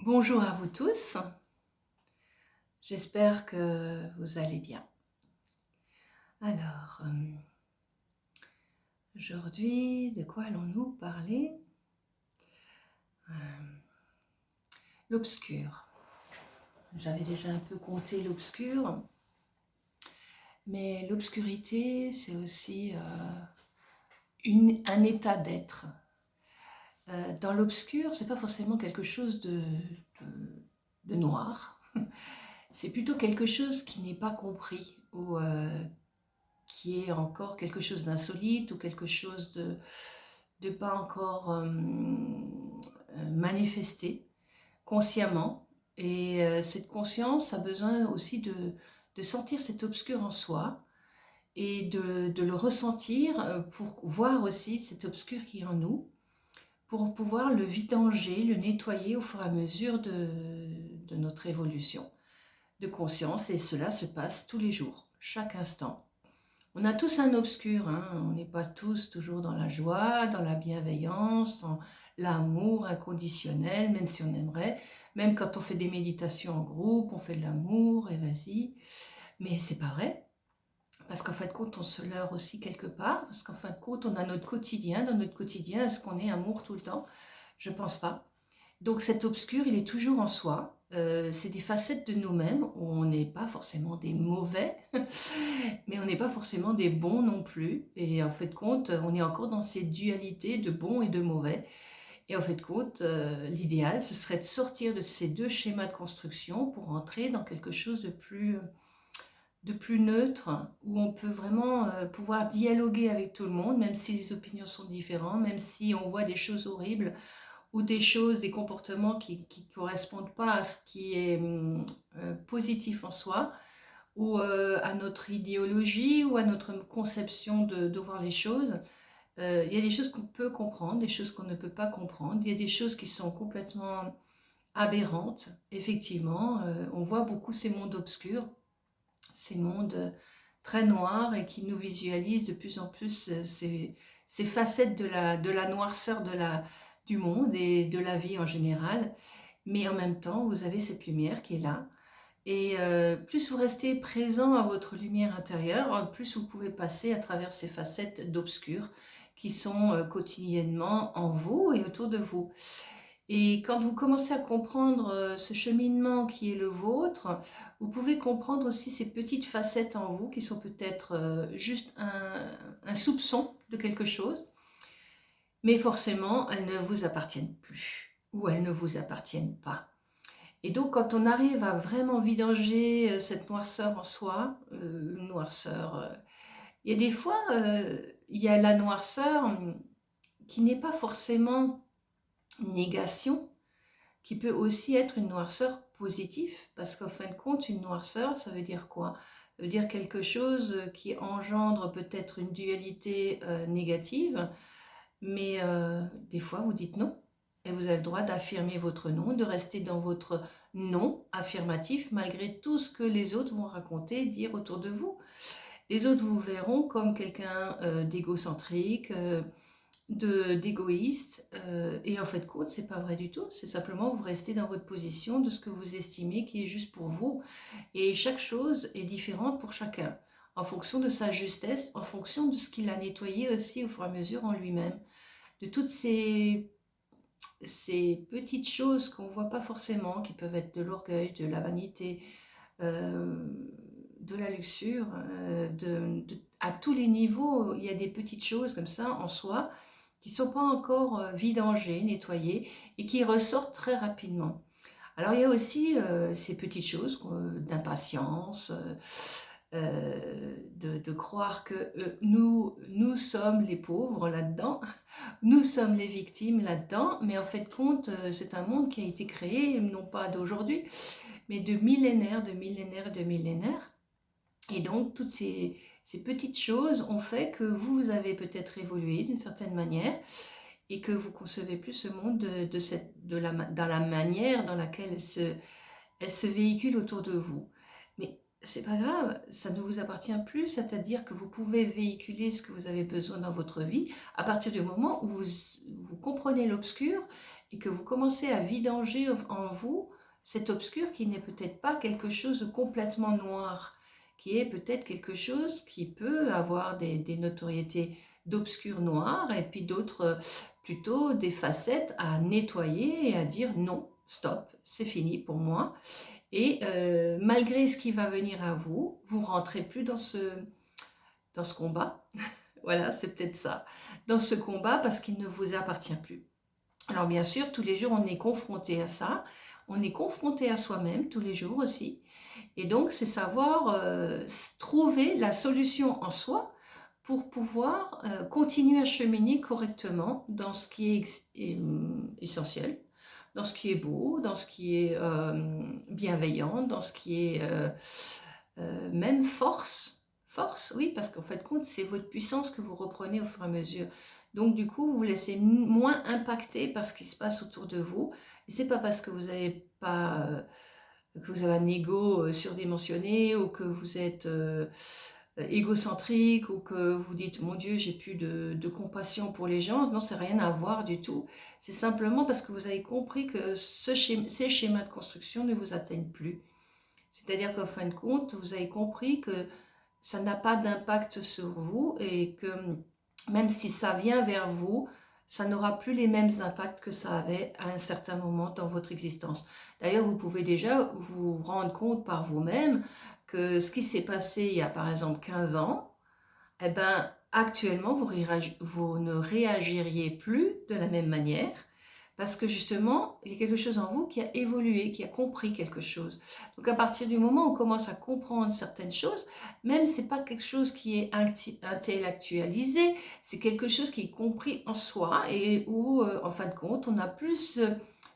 Bonjour à vous tous, j'espère que vous allez bien. Alors, aujourd'hui, de quoi allons-nous parler? Euh, L'obscur. J'avais déjà un peu compté l'obscur, mais l'obscurité, c'est aussi un état d'être. Dans l'obscur, c'est pas forcément quelque chose de noir, c'est plutôt quelque chose qui n'est pas compris ou qui est encore quelque chose d'insolite ou quelque chose de pas encore manifesté consciemment. Et cette conscience a besoin aussi de sentir cet obscur en soi et de le ressentir pour voir aussi cet obscur qui est en nous, pour pouvoir le vidanger, le nettoyer au fur et à mesure de notre évolution de conscience. Et cela se passe tous les jours, chaque instant. On a tous un obscur, hein. On n'est pas tous toujours dans la joie, dans la bienveillance, dans l'amour inconditionnel, même si on aimerait. Même quand on fait des méditations en groupe, on fait de l'amour, et vas-y. Mais c'est pas vrai, parce qu'en fin de compte, on se leurre aussi quelque part, parce qu'en fin de compte, on a notre quotidien. Dans notre quotidien, est-ce qu'on est amour tout le temps? Je pense pas. Donc cet obscur, il est toujours en soi. C'est des facettes de nous-mêmes où on n'est pas forcément des mauvais, mais on n'est pas forcément des bons non plus. Et en fait de compte, on est encore dans ces dualités de bons et de mauvais. Et en fait de compte, l'idéal, ce serait de sortir de ces deux schémas de construction pour entrer dans quelque chose de plus neutre, où on peut vraiment pouvoir dialoguer avec tout le monde, même si les opinions sont différentes, même si on voit des choses horribles, ou des choses, des comportements qui ne correspondent pas à ce qui est positif en soi, ou à notre idéologie, ou à notre conception de voir les choses. Il y a des choses qu'on peut comprendre, des choses qu'on ne peut pas comprendre. Il y a des choses qui sont complètement aberrantes. Effectivement, on voit beaucoup ces mondes obscurs, ces mondes très noirs, et qui nous visualisent de plus en plus ces facettes de la noirceur du monde et de la vie en général. Mais en même temps, vous avez cette lumière qui est là. Et plus vous restez présent à votre lumière intérieure, plus vous pouvez passer à travers ces facettes d'obscur qui sont quotidiennement en vous et autour de vous. Et quand vous commencez à comprendre ce cheminement qui est le vôtre, vous pouvez comprendre aussi ces petites facettes en vous qui sont peut-être juste un soupçon de quelque chose, mais forcément, elles ne vous appartiennent plus ou elles ne vous appartiennent pas. Et donc, quand on arrive à vraiment vidanger cette noirceur en soi, une noirceur, il y a des fois, il y a la noirceur qui n'est pas forcément une négation, qui peut aussi être une noirceur positive, parce qu'en fin de compte, une noirceur, ça veut dire quoi? Ça veut dire quelque chose qui engendre peut-être une dualité négative, mais des fois, vous dites non. Et vous avez le droit d'affirmer votre non, de rester dans votre non affirmatif, malgré tout ce que les autres vont raconter, dire autour de vous. Les autres vous verront comme quelqu'un d'égocentrique, d'égoïste, et en fait compte, c'est pas vrai du tout. C'est simplement vous restez dans votre position de ce que vous estimez qui est juste pour vous. Et chaque chose est différente pour chacun, en fonction de sa justesse, en fonction de ce qu'il a nettoyé aussi au fur et à mesure en lui-même, de toutes ces petites choses qu'on ne voit pas forcément, qui peuvent être de l'orgueil, de la vanité, euh, de la luxure, à tous les niveaux, il y a des petites choses comme ça en soi qui ne sont pas encore vidangées, nettoyées, et qui ressortent très rapidement. Alors il y a aussi ces petites choses d'impatience, de croire que nous sommes les pauvres là-dedans, nous sommes les victimes là-dedans, mais en fait compte, c'est un monde qui a été créé, non pas d'aujourd'hui, mais de millénaires, de millénaires, de millénaires. Et donc, toutes ces petites choses ont fait que vous avez peut-être évolué d'une certaine manière et que vous concevez plus ce monde dans la manière dans laquelle elle se véhicule autour de vous. Mais c'est pas grave, ça ne vous appartient plus, c'est-à-dire que vous pouvez véhiculer ce que vous avez besoin dans votre vie à partir du moment où vous comprenez l'obscur et que vous commencez à vidanger en vous cet obscur qui n'est peut-être pas quelque chose de complètement noir, qui est peut-être quelque chose qui peut avoir des notoriétés d'obscur noir et puis d'autres plutôt des facettes à nettoyer et à dire non, stop, c'est fini pour moi. Et malgré ce qui va venir à vous, vous rentrez plus dans ce combat. Voilà, c'est peut-être ça. Dans ce combat parce qu'il ne vous appartient plus. Alors bien sûr, tous les jours, on est confronté à ça. On est confronté à soi-même tous les jours aussi. Et donc, c'est savoir trouver la solution en soi pour pouvoir continuer à cheminer correctement dans ce qui est essentiel, dans ce qui est beau, dans ce qui est bienveillant, dans ce qui est même force. Force, oui, parce qu'en fait, compte, c'est votre puissance que vous reprenez au fur et à mesure. Donc, du coup, vous vous laissez moins impacter par ce qui se passe autour de vous. Et c'est pas parce que vous n'avez pas... que vous avez un ego surdimensionné ou que vous êtes égocentrique ou que vous dites mon Dieu j'ai plus de compassion pour les gens, non, c'est rien à voir du tout, c'est simplement parce que vous avez compris que ces schémas de construction ne vous atteignent plus, c'est-à-dire qu'en fin de compte vous avez compris que ça n'a pas d'impact sur vous et que même si ça vient vers vous, ça n'aura plus les mêmes impacts que ça avait à un certain moment dans votre existence. D'ailleurs, vous pouvez déjà vous rendre compte par vous-même que ce qui s'est passé il y a par exemple 15 ans, eh ben, actuellement, vous ne réagiriez plus de la même manière parce que justement, il y a quelque chose en vous qui a évolué, qui a compris quelque chose. Donc à partir du moment où on commence à comprendre certaines choses, même si ce n'est pas quelque chose qui est intellectualisé, c'est quelque chose qui est compris en soi et où, en fin de compte, on a plus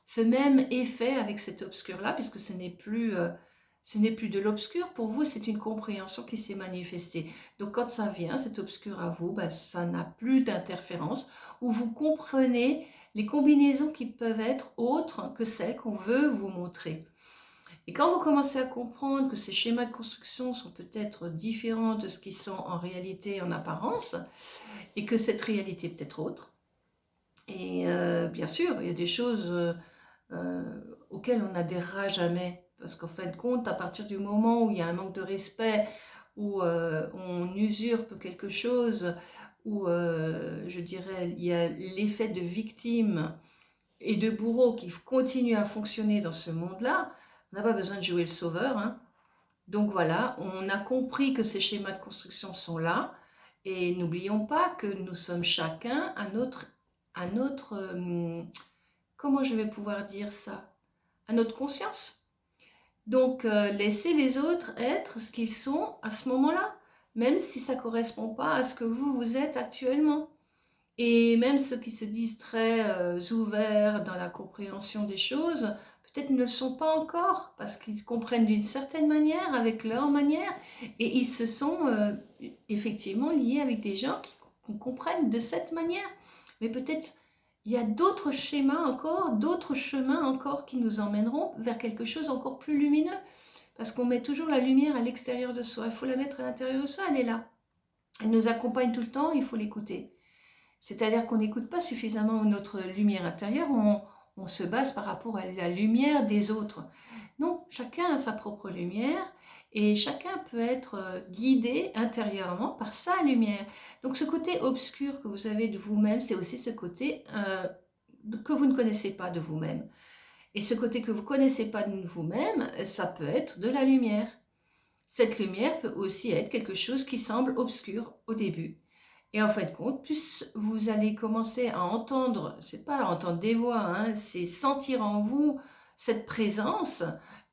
ce même effet avec cet obscur-là, puisque ce n'est plus de l'obscur, pour vous, c'est une compréhension qui s'est manifestée. Donc quand ça vient, cet obscur à vous, ben, ça n'a plus d'interférence, où vous comprenez les combinaisons qui peuvent être autres que celles qu'on veut vous montrer. Et quand vous commencez à comprendre que ces schémas de construction sont peut-être différents de ce qu'ils sont en réalité, en apparence, et que cette réalité est peut-être autre, et bien sûr, il y a des choses auxquelles on n'adhérera jamais, parce qu'en fin de compte, à partir du moment où il y a un manque de respect, où on usurpe quelque chose, où je dirais il y a l'effet de victime et de bourreau qui continue à fonctionner dans ce monde-là, on n'a pas besoin de jouer le sauveur, hein. Donc voilà, on a compris que ces schémas de construction sont là, et n'oublions pas que nous sommes chacun à notre comment je vais pouvoir dire ça, à notre conscience. Donc, laissez les autres être ce qu'ils sont à ce moment-là, même si ça ne correspond pas à ce que vous êtes actuellement. Et même ceux qui se disent très ouverts dans la compréhension des choses, peut-être ne le sont pas encore, parce qu'ils comprennent d'une certaine manière, avec leur manière, et ils se sont effectivement liés avec des gens qui comprennent de cette manière. Mais peut-être il y a d'autres schémas encore, d'autres chemins encore qui nous emmèneront vers quelque chose encore plus lumineux. Parce qu'on met toujours la lumière à l'extérieur de soi. Il faut la mettre à l'intérieur de soi, elle est là. Elle nous accompagne tout le temps, il faut l'écouter. C'est-à-dire qu'on n'écoute pas suffisamment notre lumière intérieure, on se base par rapport à la lumière des autres. Non, chacun a sa propre lumière et chacun peut être guidé intérieurement par sa lumière. Donc ce côté obscur que vous avez de vous-même, c'est aussi ce côté que vous ne connaissez pas de vous-même. Et ce côté que vous ne connaissez pas de vous-même, ça peut être de la lumière. Cette lumière peut aussi être quelque chose qui semble obscur au début. Et en fin de compte, plus vous allez commencer à entendre, c'est pas entendre des voix, hein, c'est sentir en vous cette présence,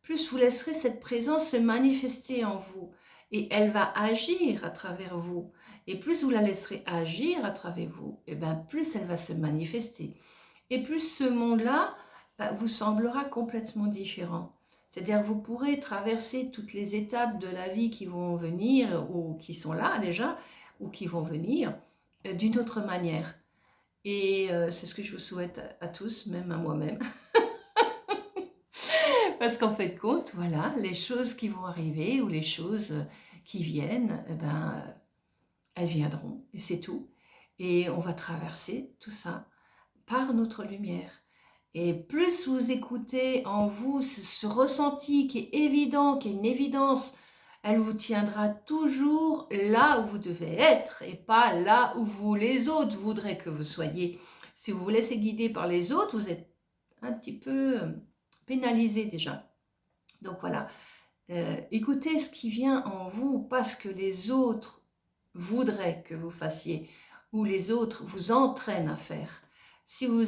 plus vous laisserez cette présence se manifester en vous. Et elle va agir à travers vous. Et plus vous la laisserez agir à travers vous, et bien plus elle va se manifester. Et plus ce monde-là vous semblera complètement différent. C'est-à-dire vous pourrez traverser toutes les étapes de la vie qui vont venir, ou qui sont là déjà, ou qui vont venir, d'une autre manière. Et c'est ce que je vous souhaite à tous, même à moi-même. Parce qu'en fait de compte, voilà, les choses qui vont arriver, ou les choses qui viennent, eh ben, elles viendront, et c'est tout. Et on va traverser tout ça par notre lumière. Et plus vous écoutez en vous ce ressenti qui est évident, qui est une évidence, elle vous tiendra toujours là où vous devez être et pas là où vous, les autres voudraient que vous soyez. Si vous vous laissez guider par les autres, vous êtes un petit peu pénalisé déjà. Donc voilà, écoutez ce qui vient en vous, pas ce que les autres voudraient que vous fassiez ou les autres vous entraînent à faire. Si vous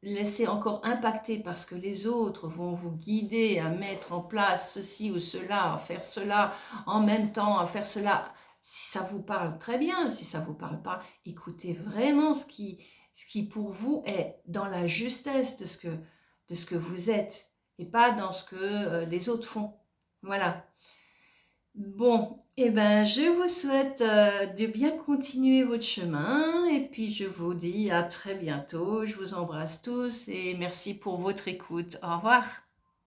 laissez encore impacter parce que les autres vont vous guider à mettre en place ceci ou cela, à faire cela en même temps, à faire cela, si ça vous parle très bien, si ça ne vous parle pas, écoutez vraiment ce qui pour vous est dans la justesse de ce que vous êtes et pas dans ce que les autres font. Voilà. Bon, eh ben, je vous souhaite de bien continuer votre chemin et puis je vous dis à très bientôt. Je vous embrasse tous et merci pour votre écoute. Au revoir.